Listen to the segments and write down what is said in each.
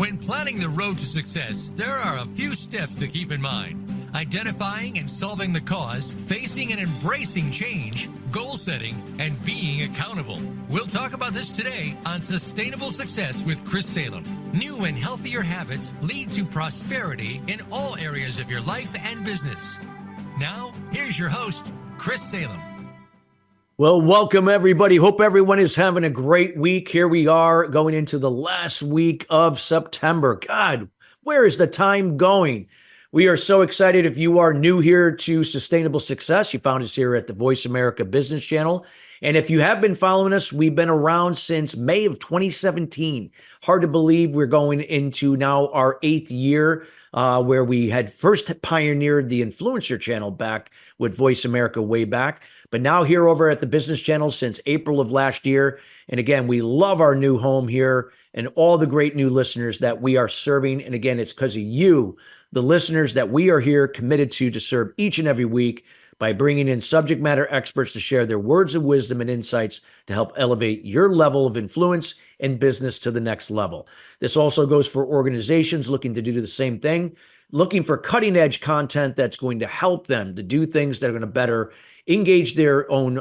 When planning the road to success, there are a few steps to keep in mind. Identifying and solving the cause, facing and embracing change, goal setting, and being accountable. We'll talk about this today on Sustainable Success with Chris Salem. New and healthier habits lead to prosperity in all areas of your life and business. Now, here's your host, Chris Salem. Well, welcome everybody. Hope everyone is having a great week. Here we are going into the last week of September. God, where is the time going? We are so excited. If you are new here to Sustainable Success, you found us here at the Voice America Business Channel. And if you have been following us, we've been around since May of 2017. Hard to believe we're going into now our 8th year, where we had first pioneered the Influencer Channel back with Voice America way back. But now here over at the Business Channel since April of last year. And again, we love our new home here and all the great new listeners that we are serving. And again, it's because of you, the listeners, that we are here committed to serve each and every week by bringing in subject matter experts to share their words of wisdom and insights to help elevate your level of influence and business to the next level. This also goes for organizations looking to do the same thing, looking for cutting edge content that's going to help them to do things that are going to better engage their own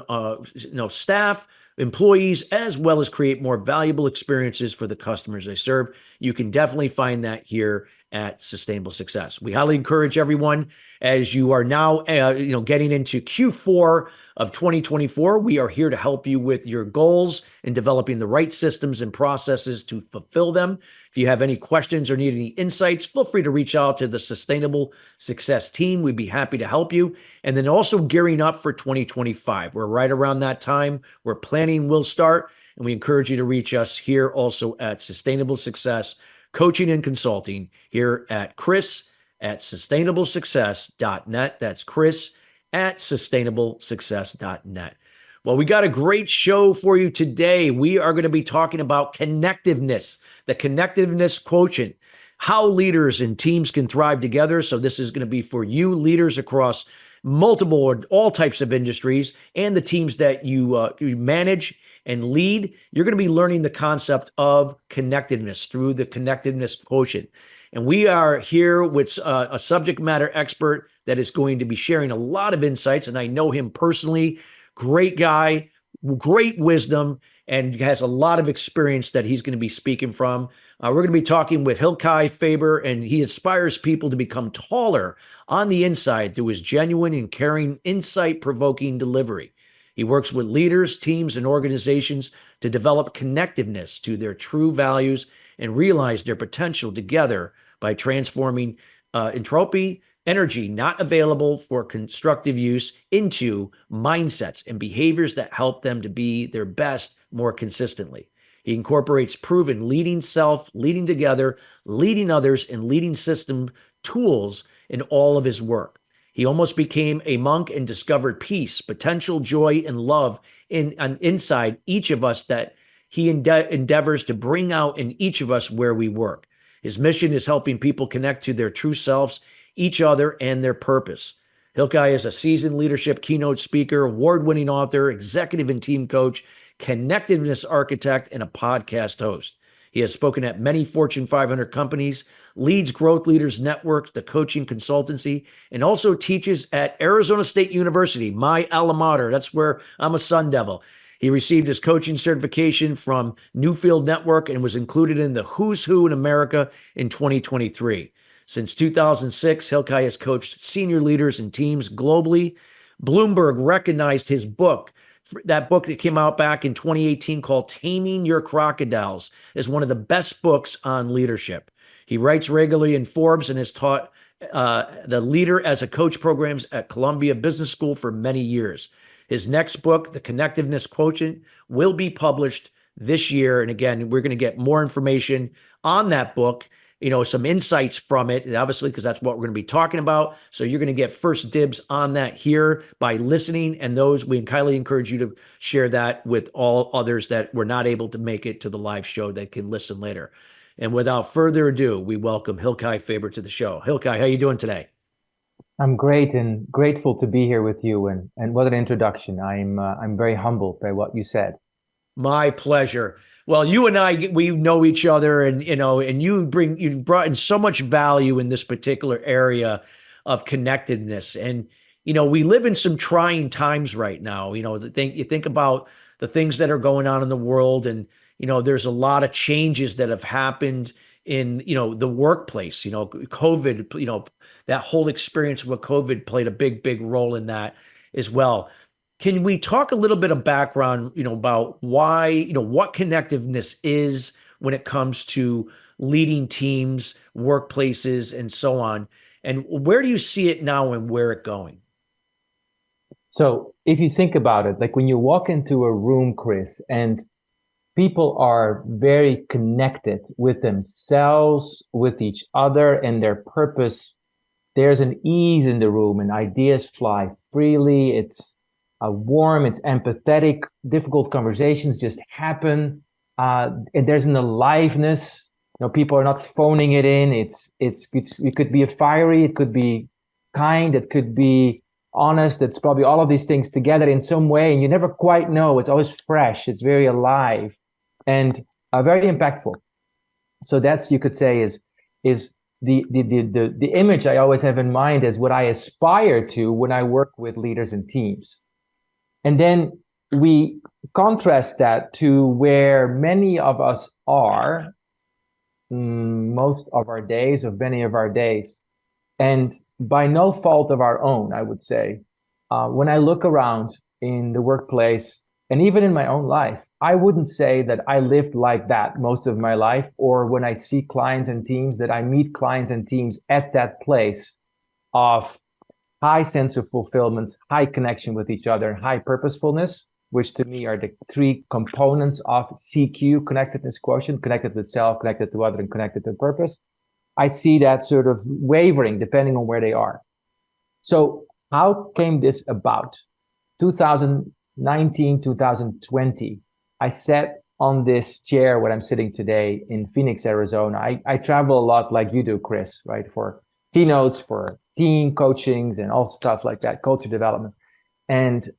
staff, employees, as well as create more valuable experiences for the customers they serve. You can definitely find that here at Sustainable Success. We highly encourage everyone, as you are now getting into Q4 of 2024, we are here to help you with your goals and developing the right systems and processes to fulfill them. If you have any questions or need any insights, feel free to reach out to the Sustainable Success team. We'd be happy to help you. And then also gearing up for 2025. We're right around that time where planning will start. And we encourage you to reach us here also at Sustainable Success Coaching and Consulting here at chris@sustainablesuccess.net. That's chris@sustainablesuccess.net. Well, we got a great show for you today. We are going to be talking about connectedness, the Connectedness Quotient, how leaders and teams can thrive together. So this is going to be for you leaders across multiple or all types of industries and the teams that you manage and lead. You're going to be learning the concept of connectedness through the Connectedness Quotient. And we are here with a subject matter expert that is going to be sharing a lot of insights. And I know him personally. Great guy, great wisdom, and has a lot of experience that he's going to be speaking from. We're going to be talking with Hylke Faber, and he inspires people to become taller on the inside through his genuine and caring, insight-provoking delivery. He works with leaders, teams, and organizations to develop connectiveness to their true values and realize their potential together by transforming entropy, energy not available for constructive use, into mindsets and behaviors that help them to be their best more consistently. He incorporates proven leading self, leading together, leading others, and leading system tools in all of his work. He almost became a monk and discovered peace, potential, joy, and love inside each of us that he endeavors to bring out in each of us where we work. His mission is helping people connect to their true selves, each other, and their purpose. Hylke is a seasoned leadership keynote speaker, award-winning author, executive and team coach, connectedness architect, and a podcast host. He has spoken at many Fortune 500 companies, leads Growth Leaders Network, the coaching consultancy, and also teaches at Arizona State University, my alma mater. That's where I'm a Sun Devil. He received his coaching certification from Newfield Network and was included in the Who's Who in America in 2023. Since 2006, Hylke has coached senior leaders and teams globally. Bloomberg recognized his book, that book that came out back in 2018 called Taming Your Crocodiles, as one of the best books on leadership. He writes regularly in Forbes and has taught the Leader as a Coach programs at Columbia Business School for many years. His next book, The Connectedness Quotient, will be published this year. And again, we're going to get more information on that book, some insights from it, obviously, because that's what we're going to be talking about. So you're going to get first dibs on that here by listening. And we highly encourage you to share that with all others that were not able to make it to the live show that can listen later. And without further ado, we welcome Hylke Faber to the show. Hylke, how are you doing today? I'm great and grateful to be here with you. And what an introduction. I'm very humbled by what you said. My pleasure. Well, you and I, we know each other, and and you've brought in so much value in this particular area of connectedness. And we live in some trying times right now. You think about the things that are going on in the world, and there's a lot of changes that have happened in the workplace. COVID, that whole experience with COVID played a big role in that as well. Can we talk a little bit of background, about why, what connectiveness is when it comes to leading teams, workplaces, and so on? And where do you see it now and where it going? So if you think about it, like when you walk into a room, Chris, and people are very connected with themselves, with each other, and their purpose, there's an ease in the room and ideas fly freely. It's warm, it's empathetic, difficult conversations just happen. And there's an aliveness. People are not phoning it in. It could be a fiery, it could be kind, it could be honest. It's probably all of these things together in some way, and you never quite know. It's always fresh. It's very alive and very impactful. So that's, you could say, is the image I always have in mind is what I aspire to when I work with leaders and teams. And then we contrast that to where many of us are most of our days, of many of our days, and by no fault of our own, I would say. When I look around in the workplace and even in my own life, I wouldn't say that I lived like that most of my life, or when I see clients and teams, that I meet clients and teams at that place of high sense of fulfillment, high connection with each other, high purposefulness, which to me are the three components of CQ, connectedness quotient: connected to self, connected to other, and connected to purpose. I see that sort of wavering depending on where they are. So how came this about? 2019, 2020, I sat on this chair where I'm sitting today in Phoenix, Arizona. I travel a lot like you do, Chris, right? For keynotes, for team coachings and all stuff like that, culture development. And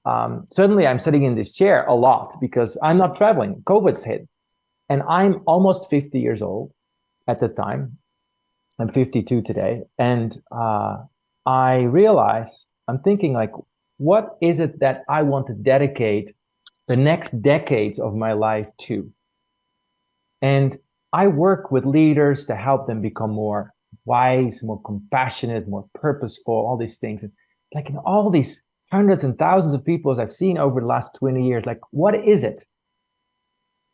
suddenly I'm sitting in this chair a lot because I'm not traveling. COVID's hit. And I'm almost 50 years old at the time. I'm 52 today. And I realize, I'm thinking like, what is it that I want to dedicate the next decades of my life to? And I work with leaders to help them become more wise, more compassionate, more purposeful, all these things. And like in all these hundreds and thousands of people as I've seen over the last 20 years, like, what is it?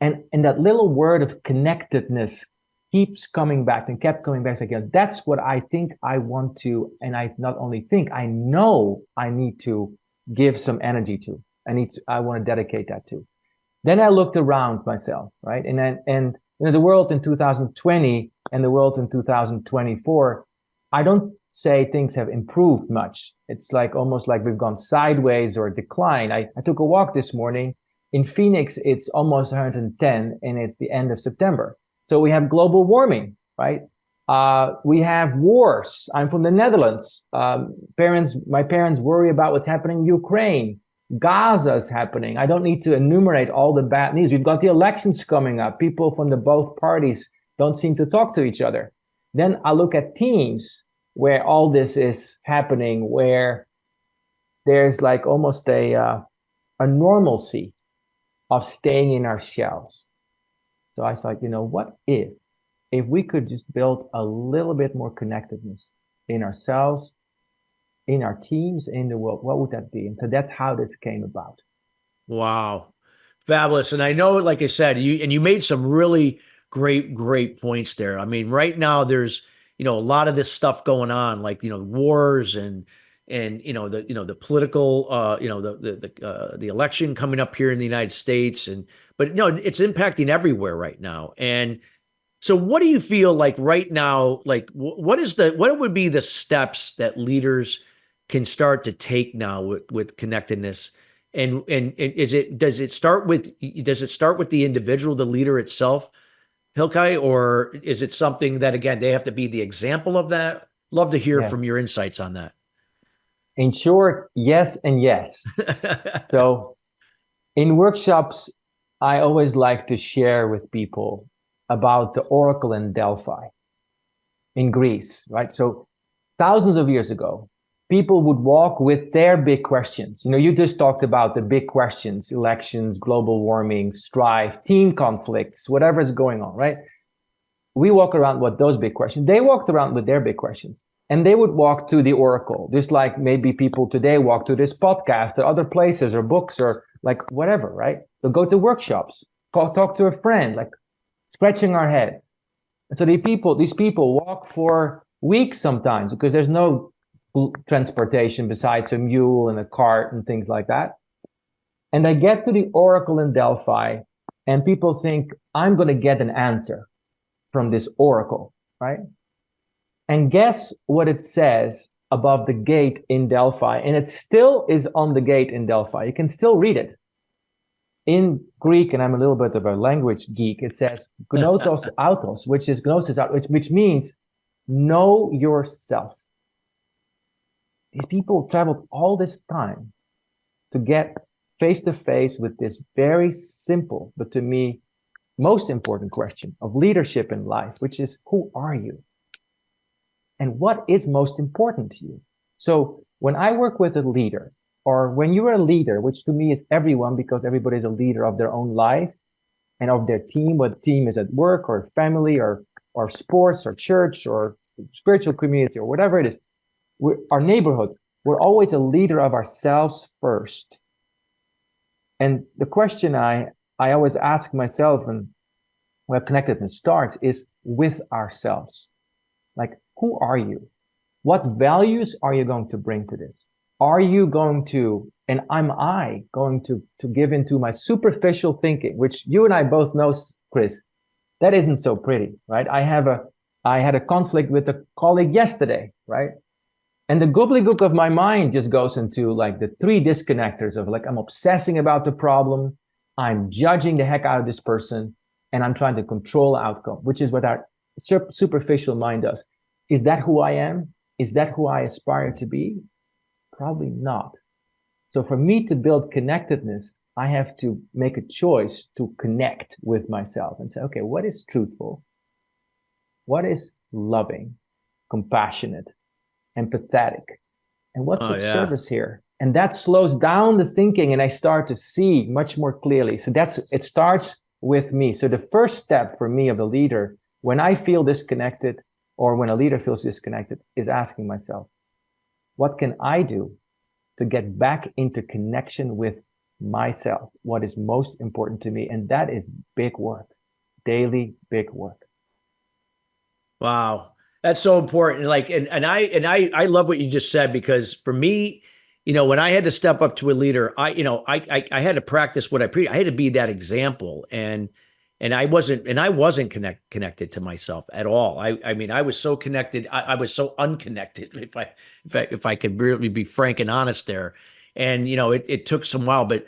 And that little word of connectedness keeps coming back and kept coming back. It's like, that's what I think I want to, and I not only think, I know I need to give some energy to. I want to dedicate that to. Then I looked around myself, right? And the world in 2020 and the world in 2024, I don't say things have improved much. It's like almost like we've gone sideways or decline. I took a walk this morning. In Phoenix, it's almost 110 and it's the end of September. So we have global warming, right? We have wars. I'm from the Netherlands. My parents worry about what's happening in Ukraine. Gaza is happening. I don't need to enumerate all the bad news. We've got the elections coming up. People from both parties don't seem to talk to each other. Then I look at teams where all this is happening, where there's like almost a normalcy of staying in our shells. So I was like, what if we could just build a little bit more connectedness in ourselves, in our teams, in the world? What would that be? And so that's how this came about. Wow. Fabulous. And I know, like I said, you made some really great points there. I mean, right now there's, a lot of this stuff going on, like, wars and the political, the election coming up here in the United States. But it's impacting everywhere right now. And so what do you feel like right now, like what would be the steps that leaders can start to take now with connectedness? And does it start with the individual, the leader itself, Hylke, or is it something that, again, they have to be the example of that? Love to hear from your insights on that. In short, yes and yes. So in workshops, I always like to share with people about the Oracle in Delphi in Greece, right? So thousands of years ago, people would walk with their big questions. You know, you just talked about the big questions, elections, global warming, strife, team conflicts, whatever is going on, right? We walk around with those big questions. They walked around with their big questions. And they would walk to the Oracle, just like maybe people today walk to this podcast or other places or books or like whatever, right? They'll go to workshops, talk to a friend, like scratching our heads. And so these people walk for weeks sometimes because there's no transportation besides a mule and a cart and things like that. And they get to the Oracle in Delphi and people think, I'm going to get an answer from this Oracle, right? And guess what it says above the gate in Delphi? And it still is on the gate in Delphi. You can still read it. In Greek, and I'm a little bit of a language geek, it says gnotos autos, which is gnosis, which means know yourself. These people traveled all this time to get face to face with this very simple, but to me, most important question of leadership in life, which is, who are you? And what is most important to you? So when I work with a leader, or when you're a leader, which to me is everyone, because everybody is a leader of their own life and of their team, whether the team is at work or family or sports or church or spiritual community or whatever it is, our neighborhood, we're always a leader of ourselves first. And the question I always ask myself, and where connectedness starts, is with ourselves. Like, who are you? What values are you going to bring to this? Are you going to, and am I going to give into my superficial thinking, which you and I both know, Chris, that isn't so pretty, right? I had a conflict with a colleague yesterday, right? And the gobbledygook of my mind just goes into like the three disconnectors of like, I'm obsessing about the problem, I'm judging the heck out of this person, and I'm trying to control the outcome, which is what our superficial mind does. Is that who I am? Is that who I aspire to be? Probably not. So for me to build connectedness, I have to make a choice to connect with myself and say, okay, what is truthful? What is loving, compassionate, empathetic? And what's of service here? And that slows down the thinking and I start to see much more clearly. So it starts with me. So the first step for me of a leader, when I feel disconnected, or when a leader feels disconnected, is asking myself, what can I do to get back into connection with myself? What is most important to me? And that is big work, daily big work. Wow. That's so important. Like, and I love what you just said, because for me, you know, when I had to step up to a leader, I had to practice what I preach. I had to be that example. And I wasn't connected to myself at all. I mean, I was so connected. I was so unconnected, if I could really be frank and honest there. And, you know, it took some while, but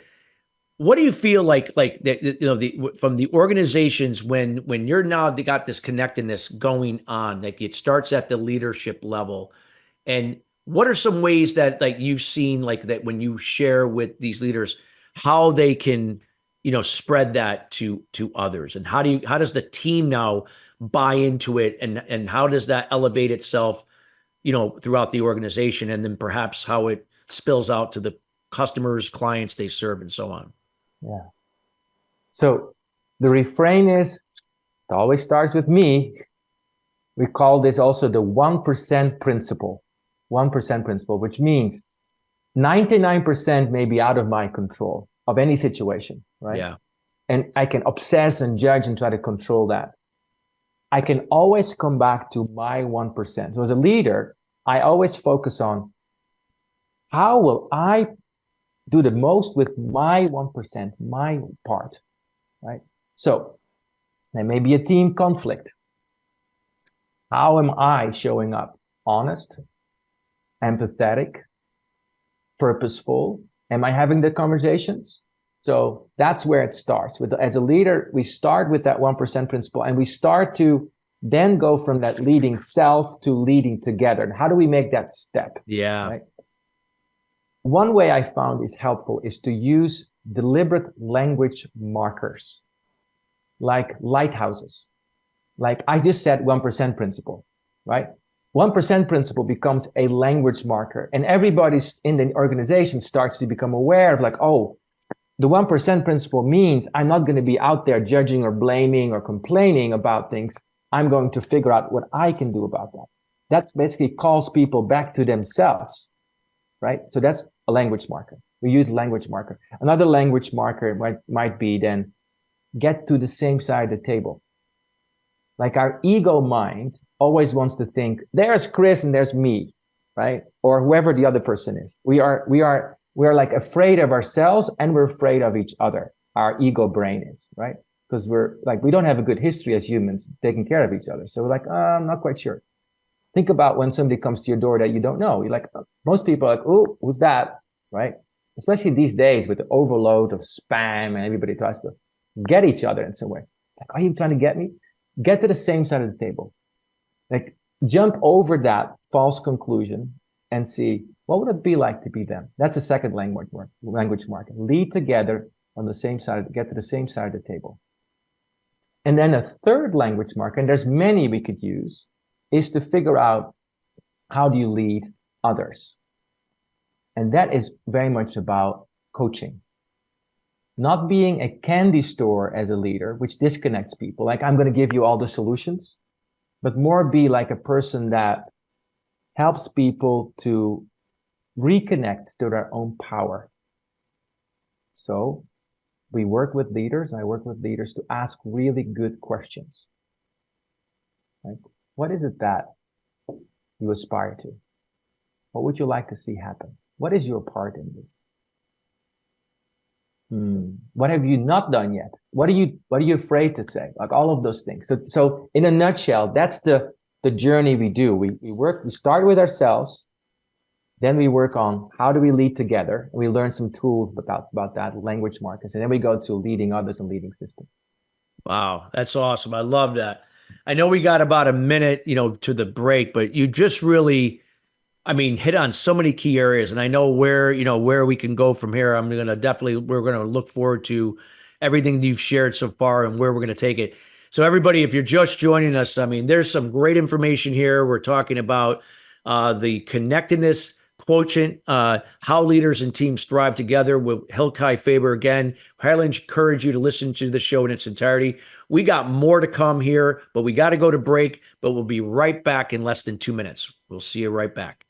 what do you feel like from the organizations when you're now got this connectedness going on, like it starts at the leadership level, and what are some ways that like you've seen like that when you share with these leaders, how they can, you know, spread that to others, and how does the team now buy into it, and how does that elevate itself, you know, throughout the organization, and then perhaps how it spills out to the customers, clients they serve, and so on? Yeah. So the refrain is, it always starts with me. We call this also the 1% principle. 1% principle, which means 99% may be out of my control of any situation, right? Yeah. And I can obsess and judge and try to control that. I can always come back to my 1%. So as a leader, I always focus on how will I do the most with my 1%, my part, right? So there may be a team conflict. How am I showing up? Honest, empathetic, purposeful? Am I having the conversations? So that's where it starts. As a leader, we start with that 1% principle, and we start to then go from that leading self to leading together. And how do we make that step? Yeah. Right? One way I found is helpful is to use deliberate language markers, like lighthouses. Like I just said, 1% principle, right? 1% principle becomes a language marker, and everybody in the organization starts to become aware of like, oh, the 1% principle means I'm not going to be out there judging or blaming or complaining about things. I'm going to figure out what I can do about that. That basically calls people back to themselves, right? So that's a language marker. We use language marker. Another language marker might be then get to the same side of the table. Like our ego mind always wants to think there's Chris and there's me, right? Or whoever the other person is. We are like afraid of ourselves, and we're afraid of each other. Our ego brain is, right? Because we're like, we don't have a good history as humans taking care of each other. So we're like, I'm not quite sure. Think about when somebody comes to your door that you don't know. You're like, most people are like, oh, who's that? Right? Especially these days with the overload of spam and everybody tries to get each other in some way. Like, are you trying to get me? Get to the same side of the table. Like, jump over that false conclusion and see, what would it be like to be them? That's the second language marker. Lead together on the same side, get to the same side of the table. And then a third language marker, and there's many we could use, is to figure out how do you lead others. And that is very much about coaching. Not being a candy store as a leader, which disconnects people. Like, I'm going to give you all the solutions, but more be like a person that helps people to reconnect to their own power. So we work with leaders, I work with leaders to ask really good questions. Like, what is it that you aspire to? What would you like to see happen? What is your part in this? What have you not done yet? What are you afraid to say? Like all of those things. So in a nutshell, that's the journey we do. We start with ourselves, then we work on how do we lead together. We learn some tools about that, language markers, and then we go to leading others and leading systems. Wow, that's awesome. I love that. I know we got about a minute, to the break, but you just really, hit on so many key areas, and I know where we can go from here. We're going to look forward to everything you've shared so far and where we're going to take it. So everybody, if you're just joining us, there's some great information here. We're talking about the Connectedness Quotient, how leaders and teams thrive together with Hylke Faber. Again, highly encourage you to listen to the show in its entirety. We got more to come here, but we got to go to break, but we'll be right back in less than 2 minutes. We'll see you right back.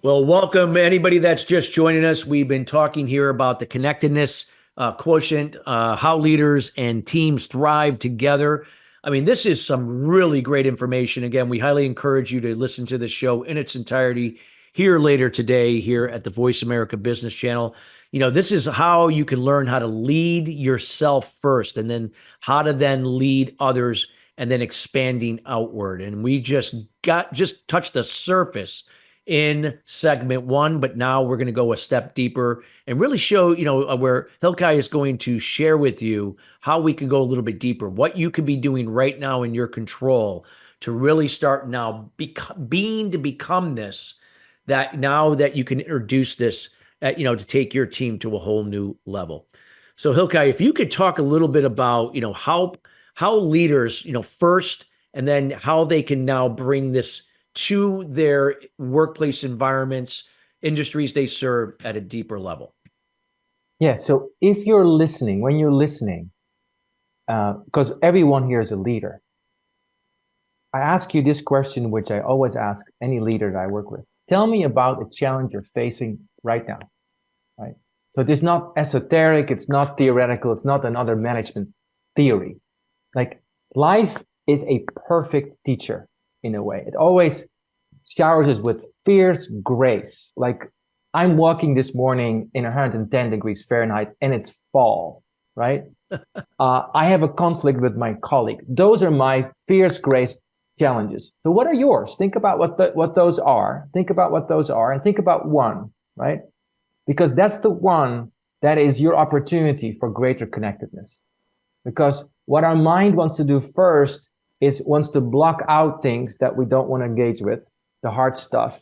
Well, welcome anybody that's just joining us. We've been talking here about the Connectedness Quotient, how leaders and teams thrive together. This is some really great information. Again, we highly encourage you to listen to the show in its entirety here later today here at the Voice America Business Channel. This is how you can learn how to lead yourself first, and then how to then lead others, and then expanding outward. And we just touched the surface in segment 1, but now we're going to go a step deeper and really show, where Hylke is going to share with you how we can go a little bit deeper, what you can be doing right now in your control to really start now become this, that now that you can introduce this, to take your team to a whole new level. So Hylke, if you could talk a little bit about, how leaders, first, and then how they can now bring this to their workplace environments, industries they serve at a deeper level. Yeah. So if you're listening, when you're listening, because everyone here is a leader, I ask you this question, which I always ask any leader that I work with. Tell me about a challenge you're facing right now, right? So it is not esoteric, it's not theoretical, it's not another management theory. Like, life is a perfect teacher in a way. It always showers us with fierce grace. Like, I'm walking this morning in 110 degrees Fahrenheit and it's fall, right? I have a conflict with my colleague. Those are my fierce grace challenges. So what are yours? Think about what those are. Think about what those are, and think about one, right? Because that's the one that is your opportunity for greater connectedness. Because what our mind wants to do first is wants to block out things that we don't want to engage with, the hard stuff.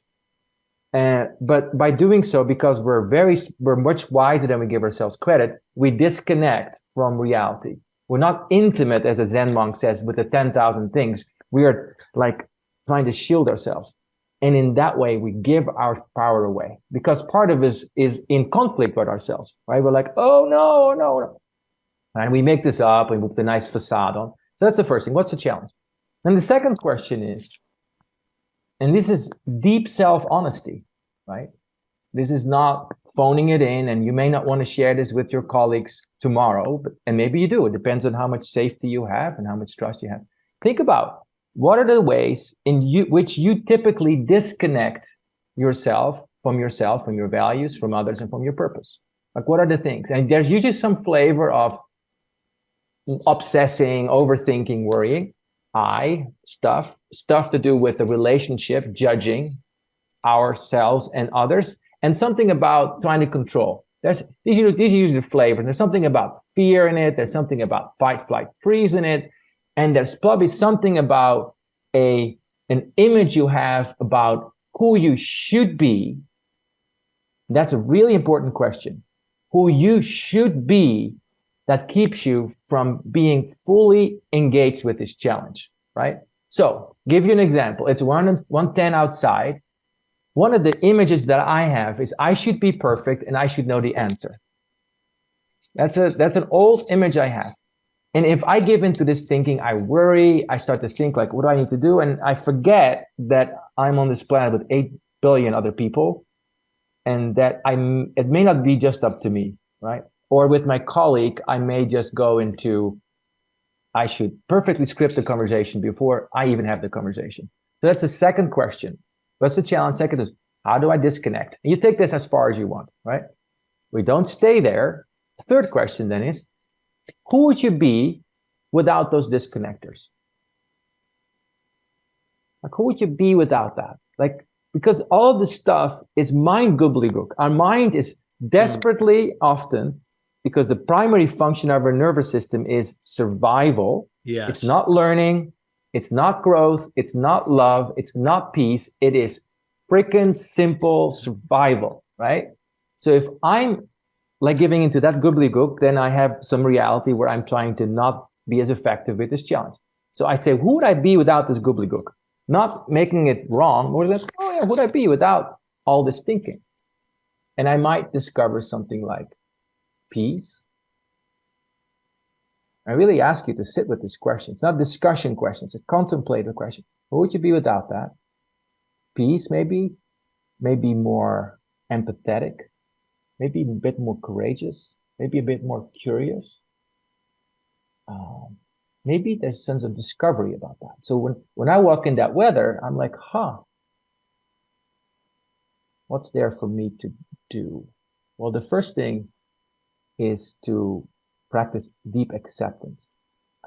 But by doing so, because we're much wiser than we give ourselves credit, we disconnect from reality. We're not intimate, as a Zen monk says, with the 10,000 things. We are like trying to shield ourselves. And in that way, we give our power away, because part of us is in conflict with ourselves, right? We're like, oh, no, no, no. And we make this up and we put the nice facade on. So that's the first thing. What's the challenge? And the second question is, and this is deep self-honesty, right? This is not phoning it in, and you may not want to share this with your colleagues tomorrow, and maybe you do. It depends on how much safety you have and how much trust you have. Think about, what are the ways in which you typically disconnect yourself, from your values, from others, and from your purpose? Like, what are the things? And there's usually some flavor of obsessing, overthinking, worrying. Stuff to do with the relationship, judging ourselves and others, and something about trying to control. These are usually the flavors. There's something about fear in it. There's something about fight, flight, freeze in it. And there's probably something about an image you have about who you should be. That's a really important question. Who you should be, that keeps you from being fully engaged with this challenge, right? So, give you an example. It's 110 outside. One of the images that I have is I should be perfect and I should know the answer. That's an old image I have. And if I give into this thinking, I worry, I start to think like, what do I need to do? And I forget that I'm on this planet with 8 billion other people, and that it may not be just up to me, right? Or with my colleague, I may just go into, I should perfectly script the conversation before I even have the conversation. So that's the second question. What's the challenge? Second is, how do I disconnect? And you take this as far as you want, right? We don't stay there. The third question then is, who would you be without those disconnectors? Like, who would you be without that? Like, because all of this stuff is mind gobbledygook. Our mind is desperately often, because the primary function of our nervous system is survival. Yes. It's not learning. It's not growth. It's not love. It's not peace. It is freaking simple survival, right? So if I'm like giving into that gobbledygook, then I have some reality where I'm trying to not be as effective with this challenge. So I say, who would I be without this gobbledygook? Not making it wrong, or that, oh yeah, who would I be without all this thinking? And I might discover something like peace. I really ask you to sit with this question. It's not a discussion question. It's a contemplative question. Who would you be without that? Peace, maybe more empathetic, maybe a bit more courageous, maybe a bit more curious. Maybe there's a sense of discovery about that. So when I walk in that weather, I'm like, what's there for me to do? Well, the first thing is to practice deep acceptance.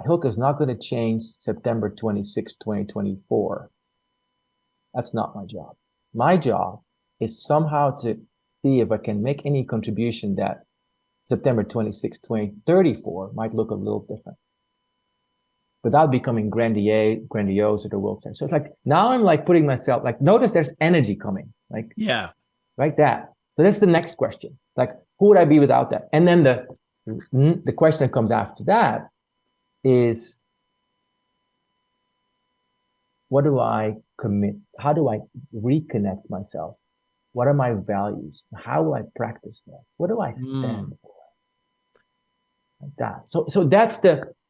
Hylke is not going to change September 26, 2024. That's not my job. My job is somehow to see if I can make any contribution that September 26, 2034 might look a little different, without becoming grandiose or the world star. So it's like, now I'm like putting myself, like, notice there's energy coming, like, yeah, like that. So that's the next question. Like, who would I be without that? And then the question that comes after that is, what do I commit? How do I reconnect myself? What are my values? How will I practice that? What do I stand for? Like that. So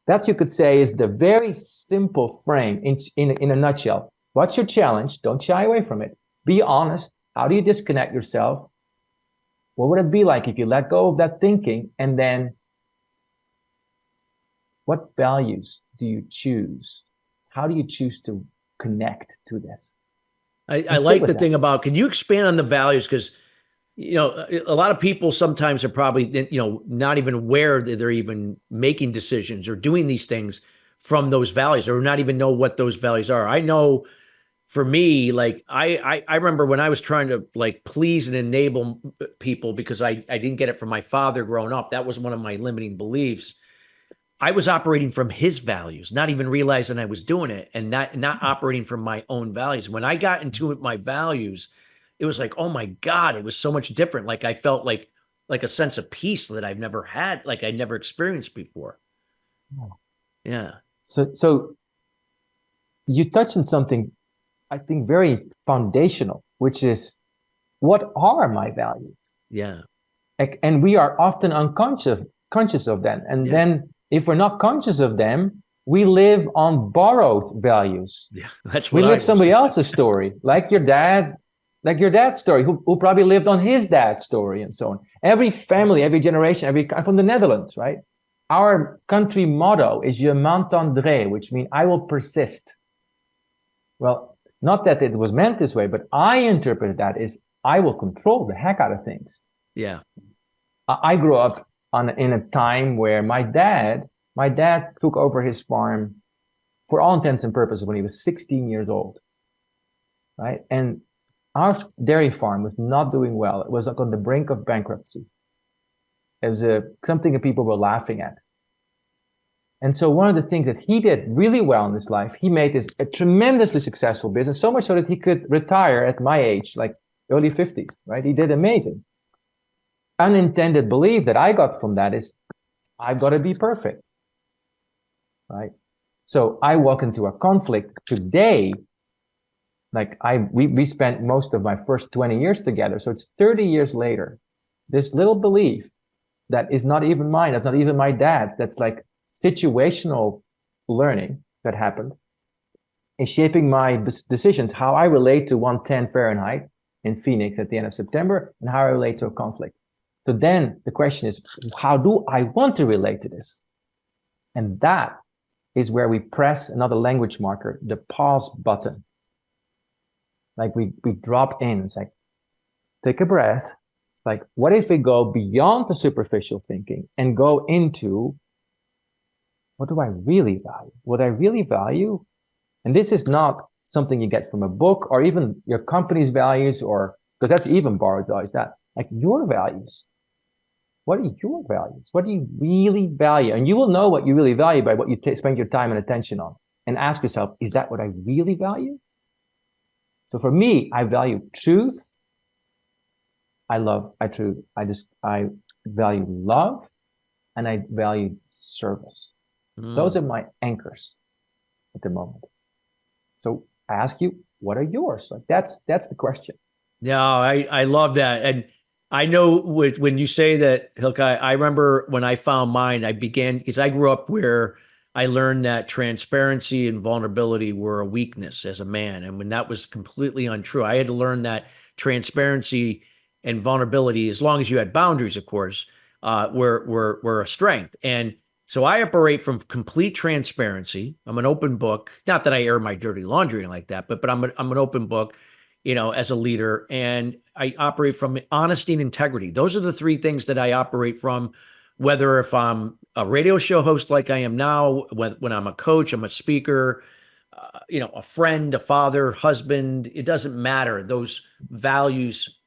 that's you could say is the very simple frame in a nutshell. What's your challenge? Don't shy away from it. Be honest. How do you disconnect yourself? What would it be like if you let go of that thinking? And then what values do you choose? How do you choose to connect to this? I like the thing about, can you expand on the values? Because, you know, a lot of people sometimes are probably, you know, not even aware that they're even making decisions or doing these things from those values, or not even know what those values are. I know for me, like, I remember when I was trying to like please and enable people because I didn't get it from my father growing up. That was one of my limiting beliefs. I was operating from his values, not even realizing I was doing it, and not operating from my own values. When I got into my values, it was like, oh my God, it was so much different. Like I felt like a sense of peace that I've never had, like I'd never experienced before. Yeah. So you touched on something, I think, very foundational, which is, what are my values? Yeah. And we are often conscious of them. And then if we're not conscious of them, we live on borrowed values. Yeah. That's we what live somebody else's story, like your dad's story, who probably lived on his dad's story, and so on. Every family, every generation, I'm from the Netherlands, right? Our country motto is Je m'entendrai, which means I will persist. Well, not that it was meant this way, but I interpreted that as I will control the heck out of things. Yeah. I grew up in a time where my dad took over his farm for all intents and purposes when he was 16 years old, right? And our dairy farm was not doing well. It was on the brink of bankruptcy. It was something that people were laughing at. And so one of the things that he did really well in his life, he made this a tremendously successful business, so much so that he could retire at my age, like early 50s, right? He did amazing. Unintended belief that I got from that is, I've got to be perfect, right? So I walk into a conflict today, like we spent most of my first 20 years together, so it's 30 years later. This little belief that is not even mine, that's not even my dad's, that's like situational learning that happened, is shaping my decisions, how I relate to 110 Fahrenheit in Phoenix at the end of September, and how I relate to a conflict. So then the question is, how do I want to relate to this? And that is where we press another language marker, the pause button. Like we drop in, it's like, take a breath. It's like, what if we go beyond the superficial thinking and go into, what do I really value? What I really value, and this is not something you get from a book or even your company's values, or, because that's even borrowed values, that like your values. What are your values? What do you really value? And you will know what you really value by what you spend your time and attention on. And ask yourself, is that what I really value? So for me, I value truth. I value love, and I value service. Those are my anchors at the moment. So I ask you, what are yours? Like that's the question. No, I love that. And I know when you say that, Hylke, I remember when I found mine, because I grew up where I learned that transparency and vulnerability were a weakness as a man. And when that was completely untrue, I had to learn that transparency and vulnerability, as long as you had boundaries, of course, were a strength. And so I operate from complete transparency. I'm an open book. Not that I air my dirty laundry like that, but I'm an open book, as a leader. And I operate from honesty and integrity. Those are the three things that I operate from, whether if I'm a radio show host like I am now, when I'm a coach, I'm a speaker, a friend, a father, husband, it doesn't matter. Those values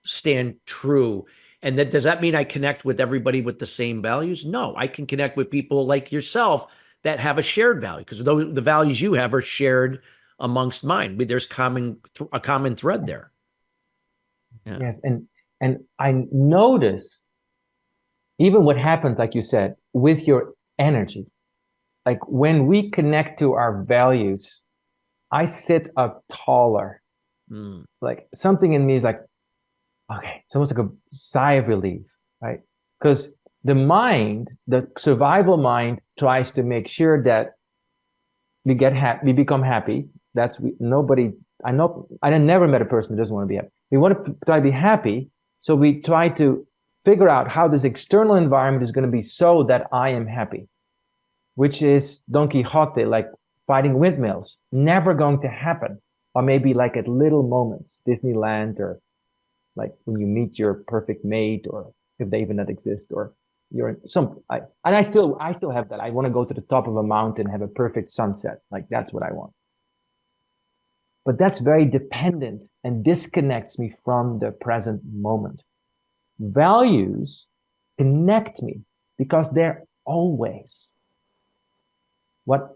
stand true. And does that mean I connect with everybody with the same values? No, I can connect with people like yourself that have a shared value, because the values you have are shared amongst mine. There's a common thread there. Yeah. Yes, and I notice even what happens, like you said, with your energy. Like when we connect to our values, I sit up taller. Like something in me is like, okay, it's almost like a sigh of relief, right? Because the survival mind tries to make sure that we become happy. I never met a person who doesn't want to be happy. We want to try to be happy. So we try to figure out how this external environment is going to be so that I am happy, which is Don Quixote, like fighting windmills, never going to happen. Or maybe like at little moments, Disneyland, or like when you meet your perfect mate, or if they even not exist, or I still have that. I want to go to the top of a mountain, have a perfect sunset. Like that's what I want. But that's very dependent and disconnects me from the present moment. Values connect me because they're always.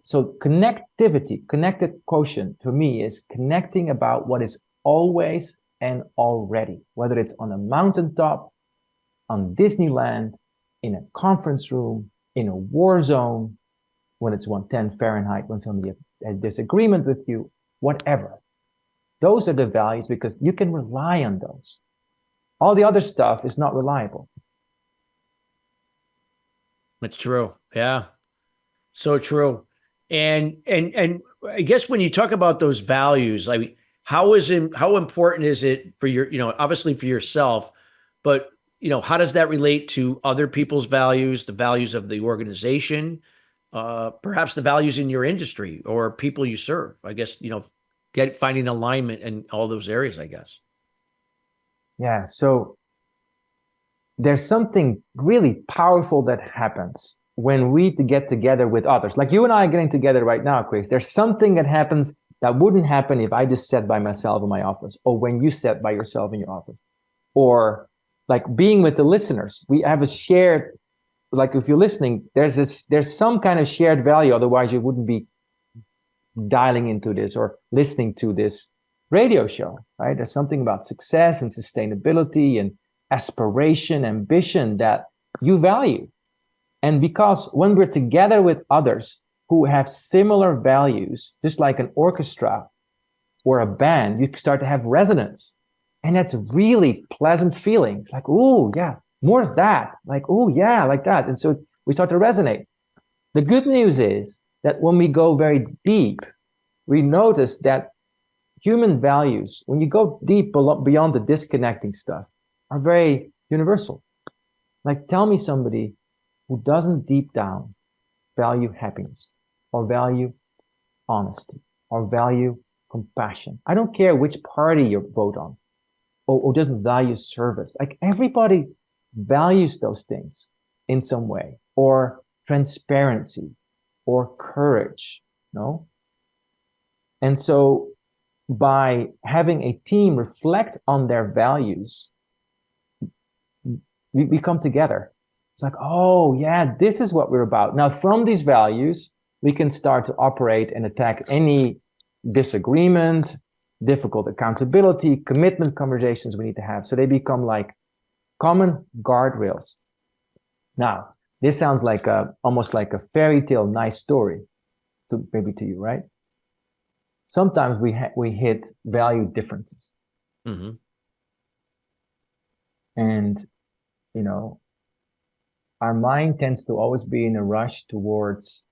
So connected quotient for me is connecting about what is always and already, whether it's on a mountaintop, on Disneyland, in a conference room, in a war zone, when it's 110 Fahrenheit, when somebody has disagreement with you, whatever. Those are the values because you can rely on those. All the other stuff is not reliable. That's true. Yeah. So true. And I guess when you talk about those values, like how important is it for your, obviously for yourself, but how does that relate to other people's values, the values of the organization, perhaps the values in your industry or people you serve? I guess, finding alignment in all those areas, I guess. Yeah. So there's something really powerful that happens when we get together with others. Like you and I are getting together right now, Chris. There's something that happens that wouldn't happen if I just sat by myself in my office, or when you sat by yourself in your office, or like being with the listeners. We have a shared, like if you're listening, there's some kind of shared value. Otherwise you wouldn't be dialing into this or listening to this radio show, right? There's something about success and sustainability and aspiration, ambition that you value. And because when we're together with others who have similar values, just like an orchestra or a band, you start to have resonance. And that's really pleasant feeling. It's like, oh, yeah, more of that. Like, oh, yeah, like that. And so we start to resonate. The good news is that when we go very deep, we notice that human values, when you go deep beyond the disconnecting stuff, are very universal. Like, tell me somebody who doesn't deep down value happiness or value honesty or value compassion. I don't care which party you vote on or doesn't value service. Like everybody values those things in some way, or transparency or courage, no? And so by having a team reflect on their values, we come together. It's like, oh yeah, this is what we're about. Now from these values, we can start to operate and attack any disagreement, difficult accountability, commitment conversations we need to have. So they become like common guardrails. Now, this sounds like almost like a fairy tale, nice story maybe to you, right? Sometimes we hit value differences. Mm-hmm. And, our mind tends to always be in a rush towards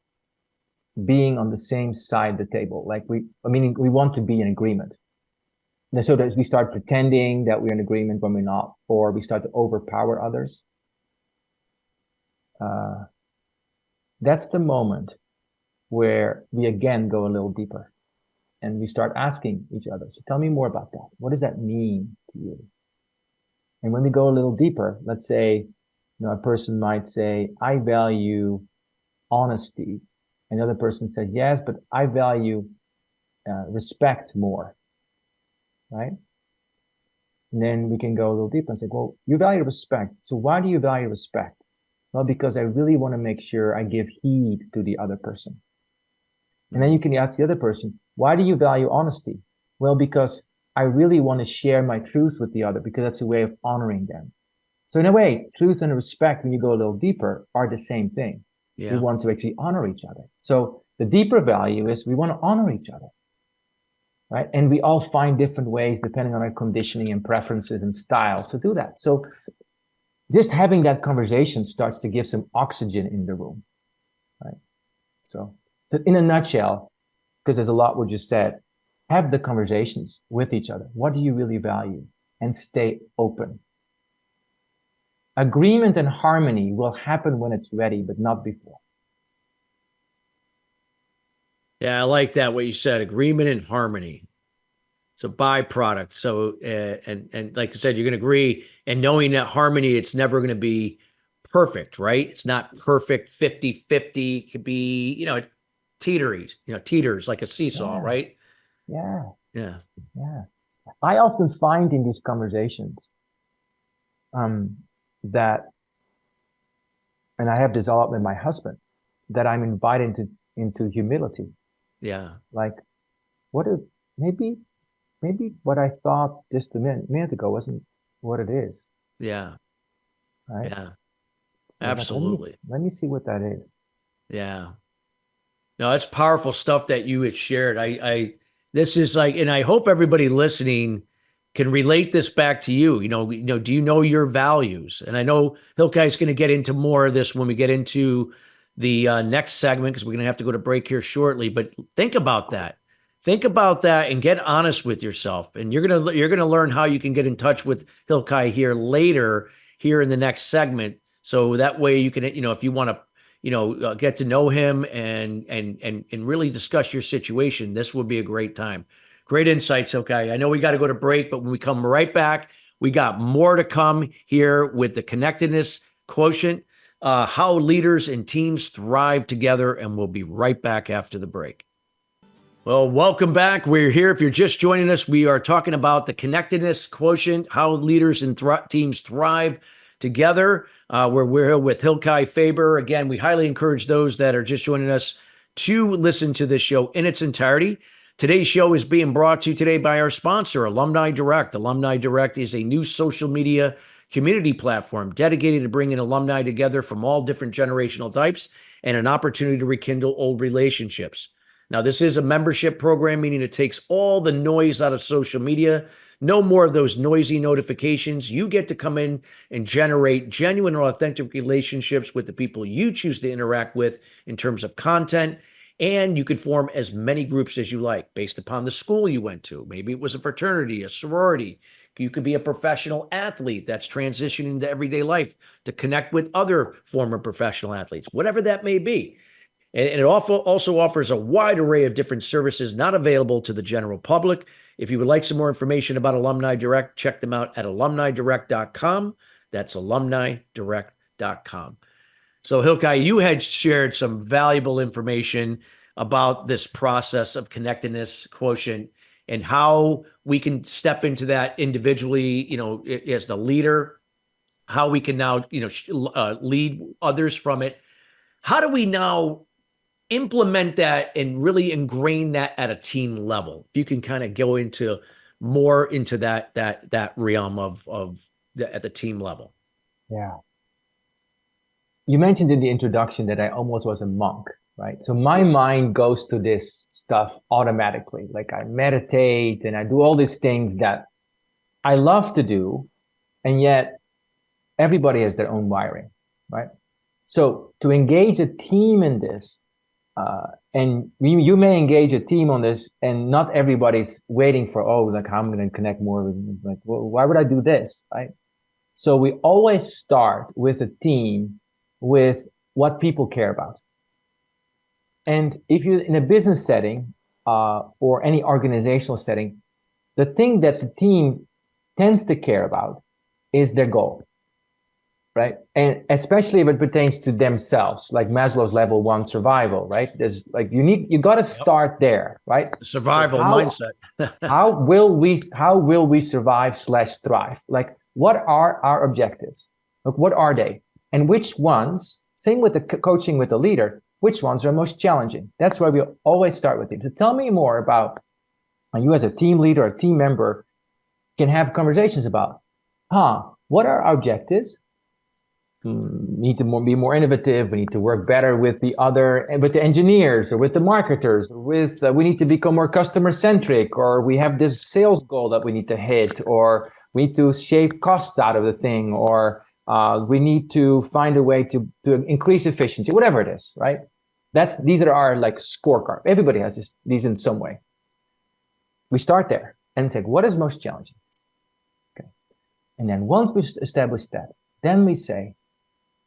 being on the same side of the table. Like we want to be in agreement. And so that we start pretending that we're in agreement when we're not, or we start to overpower others. That's the moment where we again go a little deeper and we start asking each other, so tell me more about that. What does that mean to you? And when we go a little deeper, let's say, a person might say, I value honesty. Another person said, yes, but I value respect more, right? And then we can go a little deeper and say, well, you value respect. So why do you value respect? Well, because I really want to make sure I give heed to the other person. And then you can ask the other person, why do you value honesty? Well, because I really want to share my truth with the other, because that's a way of honoring them. So in a way, truth and respect, when you go a little deeper, are the same thing. Yeah. We want to actually honor each other. So the deeper value is we want to honor each other, right? And we all find different ways, depending on our conditioning and preferences and styles, to do that. So just having that conversation starts to give some oxygen in the room, right? So in a nutshell, because there's a lot we just said, have the conversations with each other. What do you really value? And stay open. Agreement and harmony will happen when it's ready, but not before. Yeah, I like that, what you said, agreement and harmony. It's a byproduct. So, and like I said, you're going to agree, and knowing that harmony, it's never going to be perfect, right? It's not perfect 50-50. It could be, it teeters like a seesaw, Yeah. right? Yeah. Yeah. Yeah. I often find in these conversations that, and I have this a lot with my husband, that I'm invited into humility. Yeah. Like, maybe maybe what I thought just a minute ago wasn't what it is, Yeah. right? Yeah. So I was like, Absolutely. let me see what that is. Yeah. No, it's powerful stuff that you had shared. This is like, and I hope everybody listening can relate this back to you. Do you know your values? And I know Hylke is going to get into more of this when we get into the next segment, because we're going to have to go to break here shortly. But think about that. Think about that and get honest with yourself. And you're gonna learn how you can get in touch with Hylke here later here in the next segment. So that way you can, if you want to get to know him and really discuss your situation, this would be a great time. Great insights. Okay. I know we got to go to break, but when we come right back, we got more to come here with the Connectedness Quotient, how leaders and teams thrive together. And we'll be right back after the break. Well, welcome back. We're here. If you're just joining us, we are talking about the Connectedness Quotient, how leaders and teams thrive together. We're here with Hylke Faber. Again, we highly encourage those that are just joining us to listen to this show in its entirety. Today's show is being brought to you today by our sponsor, Alumni Direct. Alumni Direct is a new social media community platform dedicated to bringing alumni together from all different generational types and an opportunity to rekindle old relationships. Now, this is a membership program, meaning it takes all the noise out of social media. No more of those noisy notifications. You get to come in and generate genuine or authentic relationships with the people you choose to interact with in terms of content. And you can form as many groups as you like based upon the school you went to. Maybe it was a fraternity, a sorority. You could be a professional athlete that's transitioning into everyday life to connect with other former professional athletes, whatever that may be. And it also offers a wide array of different services not available to the general public. If you would like some more information about Alumni Direct, check them out at alumnidirect.com. That's alumnidirect.com. So, Hylke, you had shared some valuable information about this process of Connectedness Quotient and how we can step into that individually, as the leader, how we can now, lead others from it. How do we now implement that and really ingrain that at a team level? If you can kind of go into more into that realm at the team level. Yeah. You mentioned in the introduction that I almost was a monk, right? So my mind goes to this stuff automatically. Like I meditate and I do all these things that I love to do, and yet everybody has their own wiring, right? So to engage a team in this, and you may engage a team on this, and not everybody's waiting for, how I'm going to connect more with, like, well, why would I do this, right? So we always start with a team with what people care about. And if you're in a business setting or any organizational setting, the thing that the team tends to care about is their goal, right? And especially if it pertains to themselves, like Maslow's level 1 survival, right? There's like you got to start there, right? Survival mindset. how will we survive/thrive? Like, what are our objectives? Like, what are they? And which ones? Same with the coaching with the leader. Which ones are most challenging? That's why we always start with them. So tell me more about you as a team leader, a team member, can have conversations about, what are our objectives? We need to be more innovative. We need to work better with the engineers or with the marketers. We need to become more customer centric, or we have this sales goal that we need to hit, or we need to shave costs out of the thing, or we need to find a way to increase efficiency, whatever it is, right? These are our like scorecard. Everybody has these in some way. We start there and say, what is most challenging? Okay. And then once we establish that, then we say,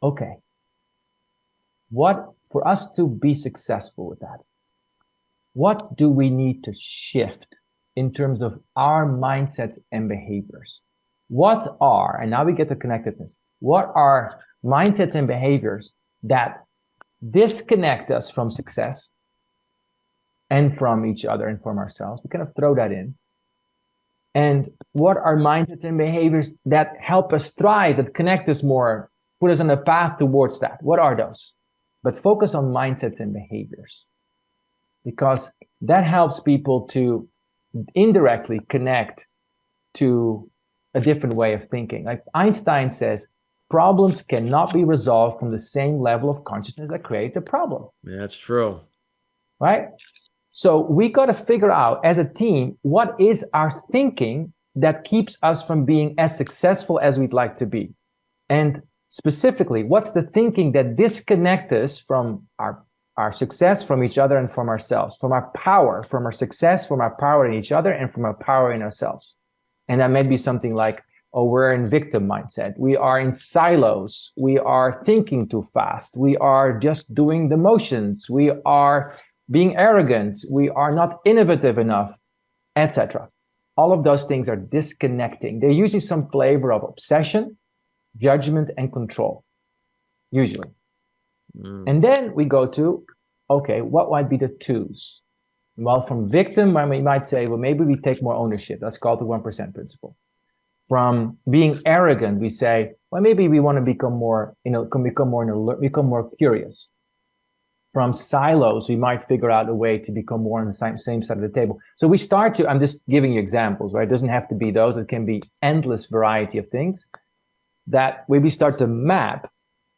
okay, for us to be successful with that, what do we need to shift in terms of our mindsets and behaviors? And now we get to connectedness, what are mindsets and behaviors that disconnect us from success and from each other and from ourselves? We kind of throw that in. And what are mindsets and behaviors that help us thrive, that connect us more, put us on a path towards that? What are those? But focus on mindsets and behaviors, because that helps people to indirectly connect to a different way of thinking. Like Einstein says, problems cannot be resolved from the same level of consciousness that created the problem. Yeah, that's true. Right? So we got to figure out as a team, what is our thinking that keeps us from being as successful as we'd like to be? And specifically, what's the thinking that disconnects us from our success, from each other, and from ourselves, from our power, from our success, from our power in each other, and from our power in ourselves? And that may be something like, oh, we're in victim mindset. We are in silos. We are thinking too fast. We are just doing the motions. We are being arrogant. We are not innovative enough, etc. All of those things are disconnecting. They're usually some flavor of obsession, judgment, and control, usually. And then we go to, okay, what might be the twos? Well, from victim, we might say, well, maybe we take more ownership. That's called the 1% principle. From being arrogant, we say, well, maybe we want to become more, become more curious. From silos, we might figure out a way to become more on the same side of the table. So we start to, I'm just giving you examples, right? It doesn't have to be those. It can be endless variety of things that we start to map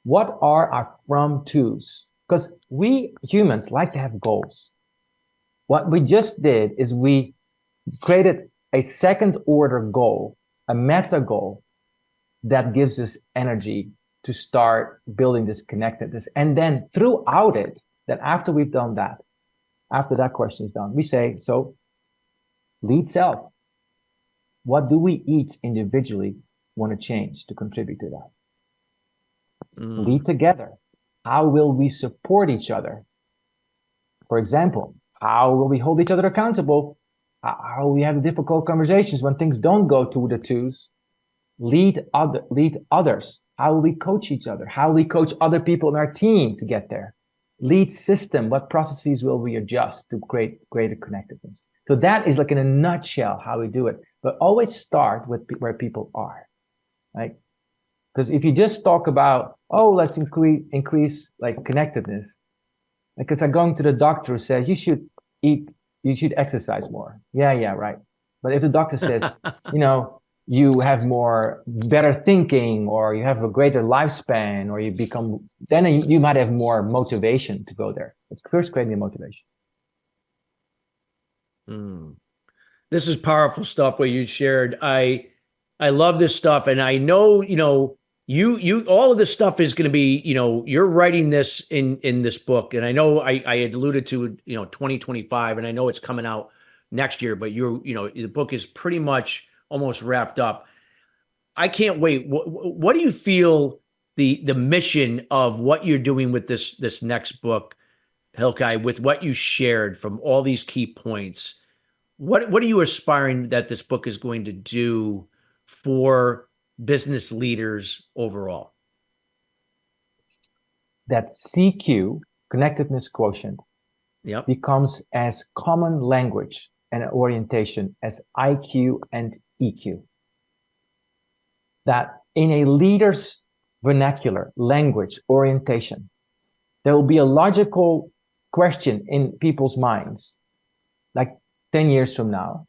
what are our from twos. Because we humans like to have goals. What we just did is we created a second order goal, a meta goal that gives us energy to start building this connectedness. And then throughout it, that after we've done that, after that question is done, we say, so lead self. What do we each individually want to change to contribute to that? Lead together. How will we support each other? For example, how will we hold each other accountable? How will we have difficult conversations when things don't go to the twos? Lead others. How will we coach each other? How will we coach other people in our team to get there? Lead system. What processes will we adjust to create greater connectedness? So that is like in a nutshell how we do it. But always start with where people are, right? Because if you just talk about, oh, let's increase like connectedness, like it's like going to the doctor who says you should exercise more. Yeah, right. But if the doctor says, you have better thinking, or you have a greater lifespan, or then you might have more motivation to go there. It's first creating the motivation. This is powerful stuff what you shared. I love this stuff. And I know, you all of this stuff is going to be, you're writing this in this book. And I know I had alluded to, 2025, and I know it's coming out next year, but the book is pretty much almost wrapped up. I can't wait. What do you feel the mission of what you're doing with this next book, Hylke, with what you shared from all these key points? What are you aspiring that this book is going to do for business leaders overall? That CQ, Connectedness Quotient, becomes as common language and orientation as IQ and EQ. That in a leader's vernacular, language, orientation, there will be a logical question in people's minds, like 10 years from now,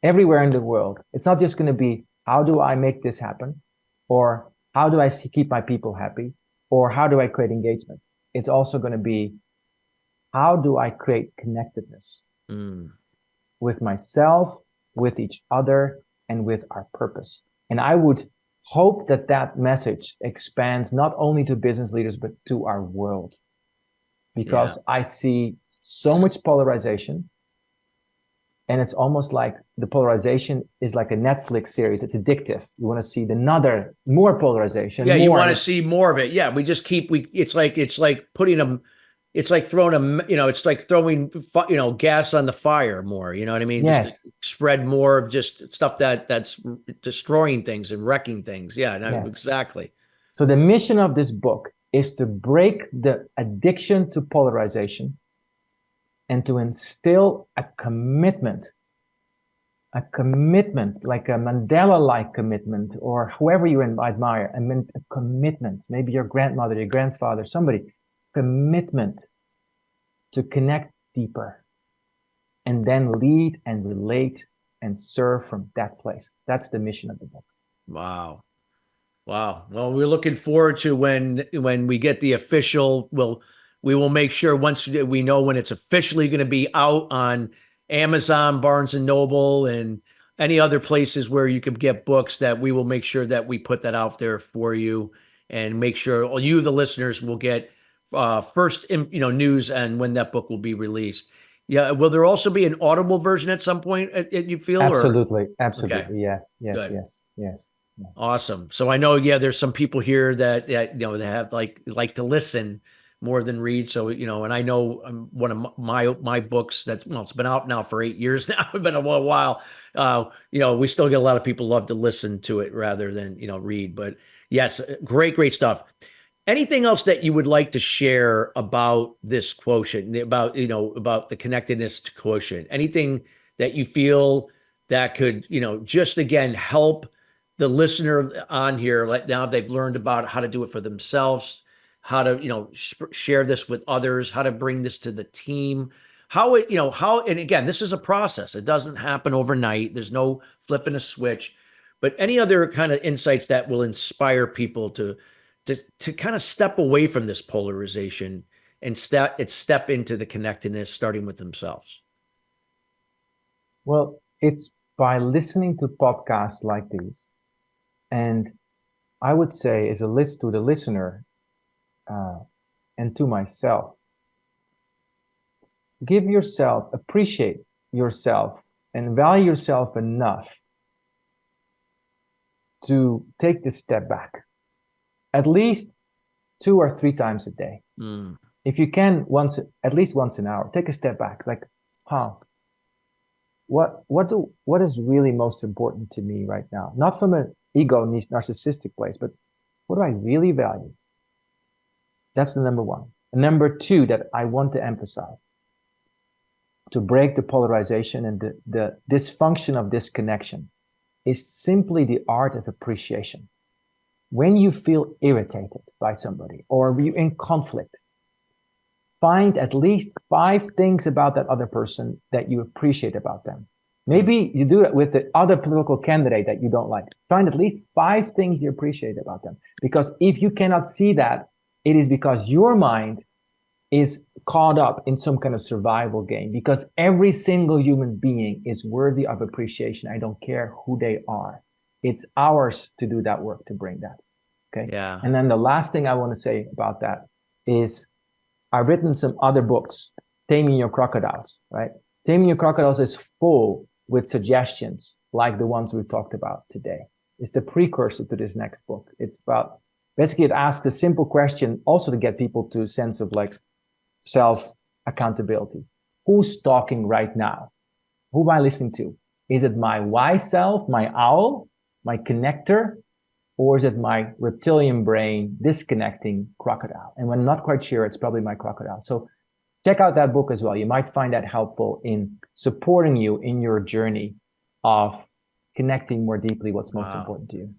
everywhere in the world. It's not just going to be, how do I make this happen? Or how do I keep my people happy? Or how do I create engagement? It's also going to be, how do I create connectedness with myself, with each other, and with our purpose? And I would hope that message expands not only to business leaders, but to our world. Because I see so much polarization. And it's almost like the polarization is like a Netflix series. It's addictive. You want to see more polarization. Yeah, you want to see more of it. Yeah, we just it's like putting them, it's like throwing them, it's like throwing, gas on the fire more. You know what I mean? Yes. Just to spread more of just stuff that's destroying things and wrecking things. Yeah, no, Yes. Exactly. So the mission of this book is to break the addiction to polarization and to instill a commitment, like a Mandela-like commitment, or whoever you admire, a commitment, maybe your grandmother, your grandfather, somebody, commitment to connect deeper and then lead and relate and serve from that place. That's the mission of the book. Wow. Wow. Well, we're looking forward to when we get the official, we will make sure once we know when it's officially going to be out on Amazon, Barnes and Noble, and any other places where you could get books, that we will make sure that we put that out there for you and make sure all you, the listeners, will get first, news and when that book will be released. Yeah. Will there also be an Audible version at some point, you feel? Absolutely. Or? Absolutely. Okay. Yes. Good. Yes. Awesome. So I know, there's some people here that they have like to listen more than read. So, and I know one of my books it's been out now for 8 years now. It's been a while. We still get a lot of people love to listen to it rather than, read. But yes, great stuff. Anything else that you would like to share about this quotient, about the connectedness quotient? Anything that you feel that could, just again help the listener on here, like now they've learned about how to do it for themselves, how to, share this with others, how to bring this to the team, and again, this is a process. It doesn't happen overnight. There's no flipping a switch, but any other kind of insights that will inspire people to kind of step away from this polarization and step into the connectedness, starting with themselves. Well, it's by listening to podcasts like these. And I would say, as a list to the listener and to myself, appreciate yourself and value yourself enough to take this step back at least 2 or 3 times a day. If you can, at least once an hour, take a step back. Like, what is really most important to me right now? Not from an ego narcissistic place, but what do I really value? That's the number one. And number 2 that I want to emphasize, to break the polarization and the dysfunction of disconnection, is simply the art of appreciation. When you feel irritated by somebody or you're in conflict, find at least 5 things about that other person that you appreciate about them. Maybe you do it with the other political candidate that you don't like. Find at least 5 things you appreciate about them. Because if you cannot see that, it is because your mind is caught up in some kind of survival game. Because every single human being is worthy of appreciation. I don't care who they are. It's ours to do that work, to bring that. Okay. Yeah. And then the last thing I want to say about that is, I've written some other books, Taming Your Crocodiles, right? Taming Your Crocodiles is full with suggestions like the ones we've talked about today. It's the precursor to this next book. It's about, basically it asks a simple question also to get people to a sense of like self-accountability. Who's talking right now? Who am I listening to? Is it my wise self, my owl, my connector? Or is it my reptilian brain disconnecting crocodile? And when I'm not quite sure, it's probably my crocodile. So check out that book as well. You might find that helpful in supporting you in your journey of connecting more deeply what's most important to you.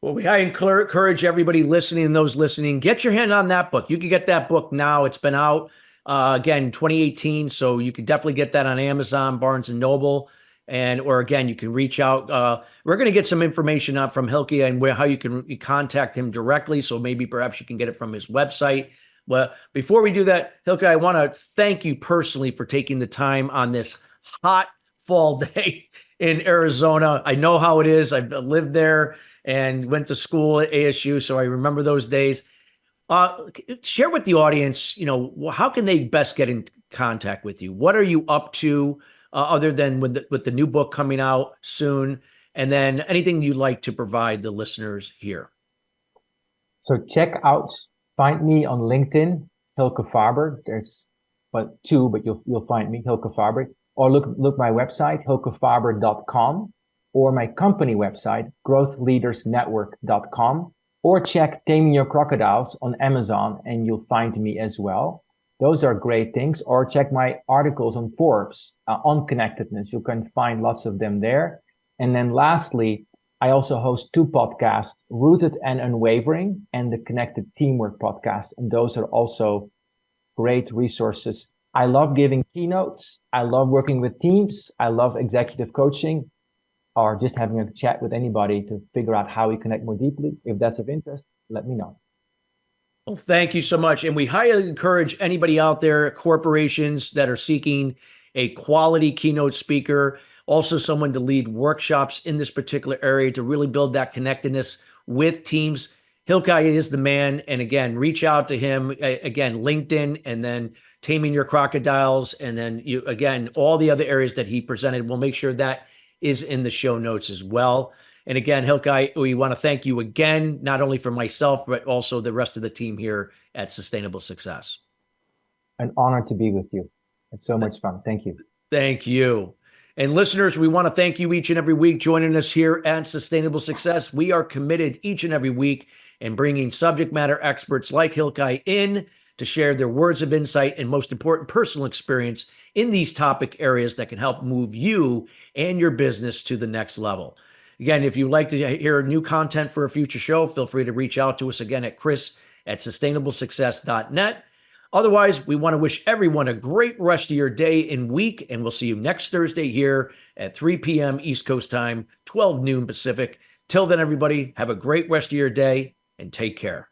Well, I encourage everybody listening and those listening, get your hand on that book. You can get that book now. It's been out, again, 2018. So you can definitely get that on Amazon, Barnes and Noble. Or again, you can reach out. We're going to get some information out from Hylke and how you can contact him directly. So maybe perhaps you can get it from his website. Well, before we do that, Hylke, I want to thank you personally for taking the time on this hot fall day in Arizona. I know how it is. I've lived there and went to school at ASU, so I remember those days. Share with the audience, how can they best get in contact with you? What are you up to? Other than with the new book coming out soon, and then anything you'd like to provide the listeners here. So find me on LinkedIn, Hylke Faber. There's 2, but you'll find me, Hylke Faber. Or look my website, hylkefaber.com, or my company website, growthleadersnetwork.com, or check Taming Your Crocodiles on Amazon and you'll find me as well. Those are great things. Or check my articles on Forbes on connectedness. You can find lots of them there. And then lastly, I also host 2 podcasts, Rooted and Unwavering, and the Connected Teamwork podcast. And those are also great resources I love giving keynotes. I love working with teams. I love executive coaching, or just having a chat with anybody to figure out how we connect more deeply. If that's of interest, let me know. Well, thank you so much. And we highly encourage anybody out there, corporations that are seeking a quality keynote speaker, also someone to lead workshops in this particular area to really build that connectedness with teams. Hylke is the man. And again, reach out to him. Again, LinkedIn, and then Taming Your Crocodiles. And then again, all the other areas that he presented. We'll make sure that is in the show notes as well. And again, Hylke, we want to thank you again, not only for myself, but also the rest of the team here at Sustainable Success. An honor to be with you. It's so much fun. Thank you. Thank you. And listeners, we want to thank you each and every week joining us here at Sustainable Success. We are committed each and every week in bringing subject matter experts like Hylke in to share their words of insight and, most important, personal experience in these topic areas that can help move you and your business to the next level. Again, if you'd like to hear new content for a future show, feel free to reach out to us again at chris@sustainablesuccess.net. Otherwise, we want to wish everyone a great rest of your day and week, and we'll see you next Thursday here at 3 p.m. East Coast time, 12 noon Pacific. Till then, everybody, have a great rest of your day and take care.